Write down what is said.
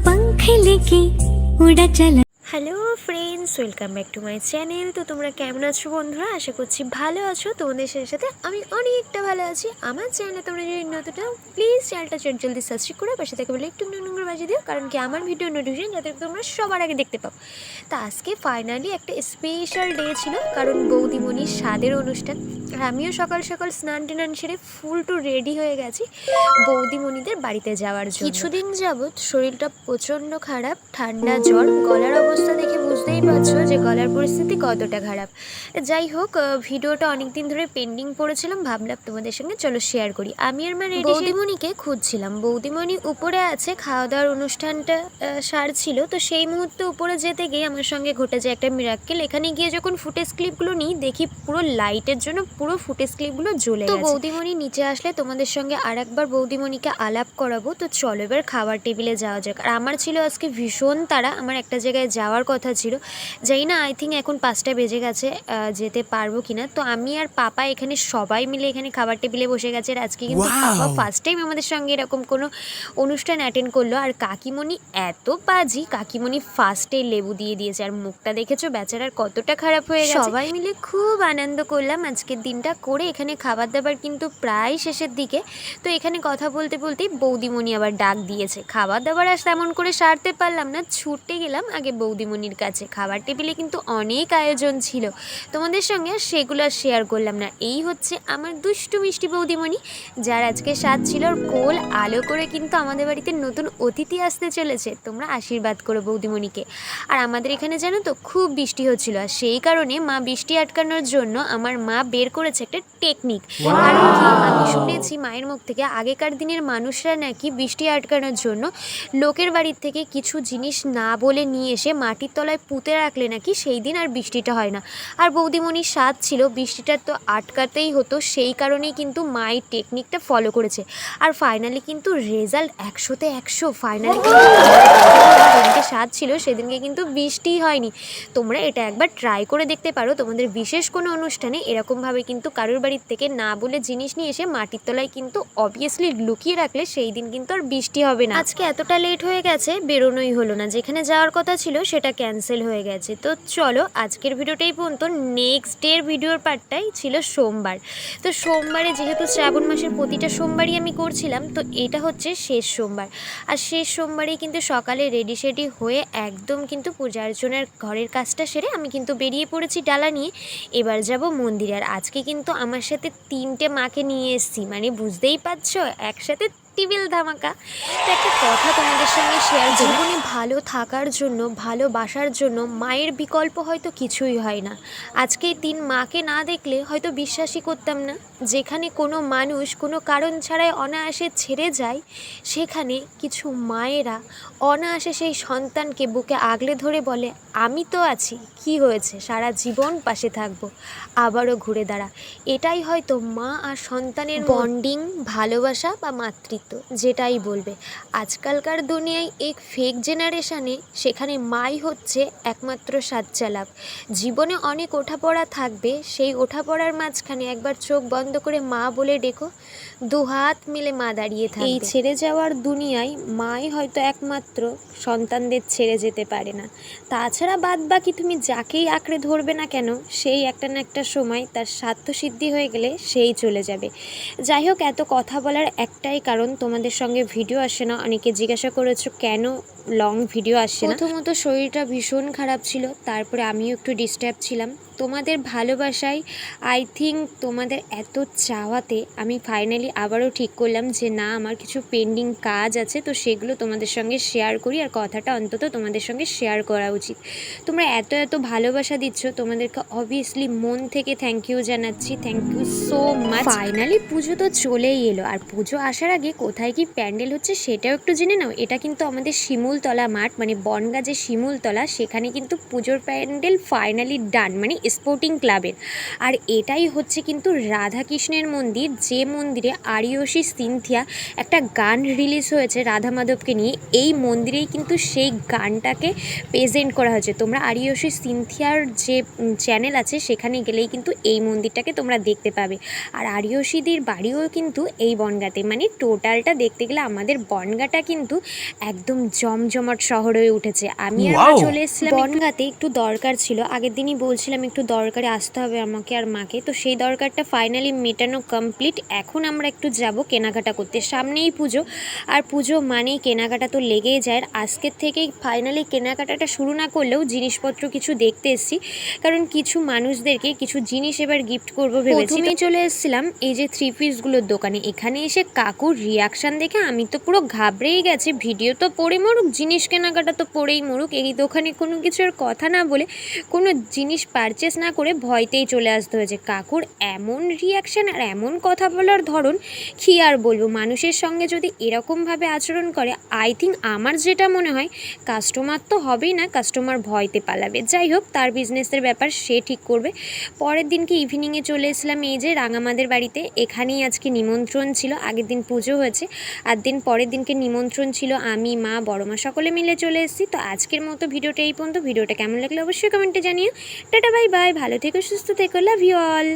पंख लेके उड़ा चला। Hello friends, welcome back to my channel. তো তোমরা কেমন আছো বন্ধুরা? আশা করছি ভালো আছো। তোমাদের সাথে সাথে আমি অনেকটা ভালো আছি। আমার চ্যানেলে তোমরা যদি নতুন প্লিজ চ্যানেলটা জলদি সাবস্ক্রাইব করে পাশে থেকে বলে একটু নোংর বাজিয়ে দিও, কারণ কি আমার ভিডিও নোটিফিকেশন যাতে তোমরা সবার আগে দেখতে পাও। তা আজকে ফাইনালি একটা স্পেশাল ডে ছিল, কারণ বৌদিমণির স্বাদের অনুষ্ঠান। আর আমিও সকাল সকাল স্নান টান সেরে ফুল টু রেডি হয়ে গেছি বৌদিমণিদের বাড়িতে যাওয়ার জন্য। কিছুদিন যাবৎ শরীরটা প্রচণ্ড খারাপ, ঠান্ডা জ্বর, গলার অবস্থা দেখে বুঝতেই পারছো যে গলার পরিস্থিতি কতটা খারাপ। যাই হোক, ভিডিওটা অনেকদিন ধরে পেন্ডিং পড়েছিলাম, ভাবলাম তোমাদের সঙ্গে চলো শেয়ার করি। আমি আর মা রেডি বৌদিমণিকে খুঁজছিলাম। বৌদিমণি উপরে আছে, খাওয়া দাওয়ার অনুষ্ঠানটা সারছিল। তো সেই মুহূর্তে উপরে যেতে গিয়ে আমার সঙ্গে ঘটে যায় একটা মিরাক্কেল। এখানে গিয়ে যখন ফুটেজ ক্লিপগুলো নিই, দেখি পুরো লাইটের জন্য পুরো ফুটেজ ক্লিপগুলো জ্বলে গেছে। তো বৌদিমণি নিচে আসলে তোমাদের সঙ্গে আর একবার বৌদিমণিকে আলাপ করাবো। তো চলো এবার খাবার টেবিলে যাওয়া যাক। আর আমার ছিল আজকে ভীষণ তাড়া, আমার একটা জায়গায় যাওয়ার কথা ছিল। যাই না, আই থিঙ্ক এখন 5টা বেজে গেছে, যেতে পারবো কিনা। তো আমি আর পাপা এখানে সবাই মিলে এখানে খাবার টেবিলে বসে গেছে। আর আজকে কিন্তু পাপা ফার্স্ট টাইম আমাদের সঙ্গে এরকম কোনো অনুষ্ঠান অ্যাটেন্ড করলো। আর কাকিমণি এত বাজি, কাকিমণি ফার্স্টে লেবু দিয়ে দিয়েছে। আর মুখটা দেখেছো বেচারার কতটা খারাপ হয়ে গেছে। সবাই মিলে খুব আনন্দ করলাম আজকের দিনটা করে। এখানে খাবার দাবার কিন্তু প্রায় শেষের দিকে। তো এখানে কথা বলতে বলতেই বৌদিমণি আবার ডাক দিয়েছে। খাবার দাবার আর তেমন করে সারতে পারলাম না, ছুটে গেলাম আগে বৌদিমণির কাছে। খাবার টেবিলে কিন্তু অনেক আয়োজন ছিল, তোমাদের সঙ্গে সেগুলো শেয়ার করলাম না। এই হচ্ছে আমার দুষ্টু মিষ্টি বৌদিমণি, যার আজকে স্বাদ ছিল। আর কোল আলো করে কিন্তু আমাদের বাড়িতে নতুন অতিথি আসতে চলেছে। তোমরা আশীর্বাদ করো বৌদিমণিকে। আর আমাদের এখানে জানো তো খুব বৃষ্টি হচ্ছিল, আর সেই কারণে মা বৃষ্টি আটকানোর জন্য আমার মা বের করেছে একটা টেকনিক। কারণ কি, আমি শুনেছি মায়ের মুখ থেকে আগেকার দিনের মানুষরা নাকি বৃষ্টি আটকানোর জন্য লোকের বাড়ির থেকে কিছু জিনিস না বলে নিয়ে এসে মাটির তলায় পুঁতে রাখলে নাকি সেই দিন আর বৃষ্টিটা হয় না। আর বৌদিমণির স্বাদ ছিল বৃষ্টিটা তো আটকাতেই হতো, সেই কারণেই কিন্তু মায়ের টেকনিকটা ফলো করেছে। আর ফাইনালি কিন্তু রেজাল্ট 100তে 100। ফাইনালি যেদিনকে স্বাদ ছিল সেদিনকে কিন্তু বৃষ্টিই হয়নি। তোমরা এটা একবার ট্রাই করে দেখতে পারো। তোমাদের বিশেষ কোনো অনুষ্ঠানে এরকমভাবে কিন্তু কারোর বাড়ির থেকে না বলে জিনিস নিয়ে এসে মাটির তলায় কিন্তু অবভিয়াসলি লুকিয়ে রাখলে সেই দিন কিন্তু আর বৃষ্টি হবে না। আজকে এতটা লেট হয়ে গেছে, বেরোনোই হলো না। যেখানে যাওয়ার কথা ছিল সেটা ক্যান্সেল হয়ে গেছে। তো চলো আজকের ভিডিওটাই পর্যন্ত। নেক্সট ডের ভিডিওর পার্টটাই ছিল সোমবার। তো সোমবারে যেহেতু শ্রাবণ মাসের প্রতিটা সোমবারই আমি করছিলাম, তো এটা হচ্ছে শেষ সোমবার। আর শেষ সোমবারেই কিন্তু সকালে রেডি সেডি হয়ে একদম কিন্তু পূজা অর্চনার ঘরের কাজটা সেরে আমি কিন্তু বেরিয়ে পড়েছি ডালা নিয়ে। এবার যাব মন্দিরে। আর আজকে কিন্তু আমার সাথে 3টে মাকে নিয়ে এসেছি, মানে বুঝতেই পারছো একসাথে টিবিল ধামাকা। তো একটা কথা তোমাদের সঙ্গে শেয়ার, জীবনে ভালো থাকার জন্য, ভালোবাসার জন্য মায়ের বিকল্প হয়তো কিছুই হয় না। আজকে 3 মাকে না দেখলে হয়তো বিশ্বাসই করতাম না। যেখানে কোনো মানুষ কোনো কারণ ছাড়াই অনায়াসে ছেড়ে যায়, সেখানে কিছু মায়েরা অনায়াসে সেই সন্তানকে বুকে আগলে ধরে বলে, আমি তো আছি, কি হয়েছে, সারা জীবন পাশে থাকবো, আবারও ঘুরে দাঁড়া। এটাই হয়তো মা আর সন্তানের বন্ডিং, ভালোবাসা বা মাতৃত্ব, যেটাই বলবে। আজকালকার দুনিয়ায় এই ফেক জেনারেশানে সেখানে মাই হচ্ছে একমাত্র সাচ্চা লাভ। জীবনে অনেক ওঠাপড়া থাকবে, সেই ওঠাপড়ার মাঝখানে একবার চোখ বন্ধ করে মা বলে ডেকো, 2 হাত মিলে মা দাঁড়িয়ে থাকবে। এই ছেড়ে যাওয়ার দুনিয়ায় মাই হয়তো একমাত্র সন্তানদের ছেড়ে যেতে পারে না। তাছাড়া বাদ বাকি তুমি যাকেই আঁকড়ে ধরবে না কেন, সেই একটা না একটা সময় তার স্বার্থসিদ্ধি হয়ে গেলে সেই চলে যাবে। যাই হোক, এত কথা বলার একটাই কারণ, তোমাদের সঙ্গে ভিডিও আসে না। অনেকে জিজ্ঞাসা করেছো কেন লং ভিডিও আসছে না। প্রথমত শরীরটা ভীষণ খারাপ ছিল, তারপরে আমিও একটু ডিস্টার্ব ছিলাম। তোমাদের ভালোবাসায়, আই থিঙ্ক তোমাদের এত চাওয়াতে আমি ফাইনালি আবারও ঠিক করলাম যে না, আমার কিছু পেন্ডিং কাজ আছে, তো সেগুলো তোমাদের সঙ্গে শেয়ার করি। আর কথাটা অন্তত তোমাদের সঙ্গে শেয়ার করা উচিত। তোমরা এত এত ভালোবাসা দিচ্ছ, তোমাদেরকে অবভিয়াসলি মন থেকে থ্যাংক ইউ জানাচ্ছি। Thank you so much. Finally Pujo তো চলেই এলো, আর পুজো আসার আগে কোথায় কি প্যান্ডেল হচ্ছে সেটাও একটু জেনে নাও। এটা কিন্তু আমাদের শিমুলতলা মাঠ, মানে বনগাঁ যে শিমুলতলা, সেখানে কিন্তু পুজোর প্যান্ডেল ফাইনালি ডান, মানে স্পোর্টিং ক্লাবের। আর এটাই হচ্ছে কিন্তু রাধাকৃষ্ণের মন্দির, যে মন্দিরে আরিয়সী সিনথিয়া একটা গান রিলিজ হয়েছে রাধা মাধবকে নিয়ে। এই মন্দিরেই কিন্তু সেই গানটাকে প্রেজেন্ট করা হয়েছে। তোমরা আরিয়সী সিনথিয়ার যে চ্যানেল আছে সেখানে গেলেই কিন্তু এই মন্দিরটাকে তোমরা দেখতে পাবে। আর আরিয়সীদের বাড়িও কিন্তু এই বনগাঁতে, মানে টোটাল সকালটা দেখতে গেলে আমাদের বনগাঁটা কিন্তু একদম জমজমাট শহর হয়ে উঠেছে। আমি আর মা চলে এসেছিলাম বনগাঁতে, একটু দরকার ছিল। আগের দিনই বলছিলাম একটু দরকারে আসতে হবে আমাকে আর মাকে, তো সেই দরকারটা ফাইনালি মেটানো কমপ্লিট। এখন আমরা একটু যাব কেনাকাটা করতে, সামনেই পুজো, আর পুজো মানেই কেনাকাটা তো লেগেই যায়। আর আজকের থেকেই ফাইনালি কেনাকাটাটা শুরু না করলেও জিনিসপত্র কিছু দেখতে এসেছি, কারণ কিছু মানুষদেরকে কিছু জিনিস এবার গিফট করবো ভেবেছি। প্রথমেই চলে এসেছিলাম এই যে 3 পিসগুলোর দোকানে। এখানে এসে কাকুর রিয়াকশান দেখে আমি তো পুরো ঘাবড়েই গেছি। ভিডিও তো পড়ে মরুক, জিনিস কেনাকাটা তো পড়েই মরুক, এই দোকানে কোনো কিছুর কথা না বলে, কোনো জিনিস পারচেস না করে ভয়তেই চলে আসতে হয়েছে। কাকুর এমন রিয়াকশান আর এমন কথা বলার ধরন, কী আর বলবো। মানুষের সঙ্গে যদি এরকমভাবে আচরণ করে, আই থিঙ্ক আমার যেটা মনে হয় কাস্টমার তো হবেই না, কাস্টমার ভয়তে পালাবে। যাই হোক, তার বিজনেসের ব্যাপার, সে ঠিক করবে। পরের দিনকে ইভিনিংয়ে চলে এসেছিলাম এই যে রাঙামাদের বাড়িতে। এখানেই আজকে নিমন্ত্রণ ছিল, আগের দিন পুজো হয়েছে, আর পরের দিনকে নিমন্ত্রণ ছিল। আমি, মা, বড় মা সকলে মিলে চলে এসেছি। তো আজকের মতো ভিডিওটা এই পর্যন্ত। ভিডিওটা কেমন লাগলো অবশ্যই কমেন্টে জানিও। টাটা, বাই বাই, ভালো থেকো, সুস্থ থেকো, লাভ ইউ অল।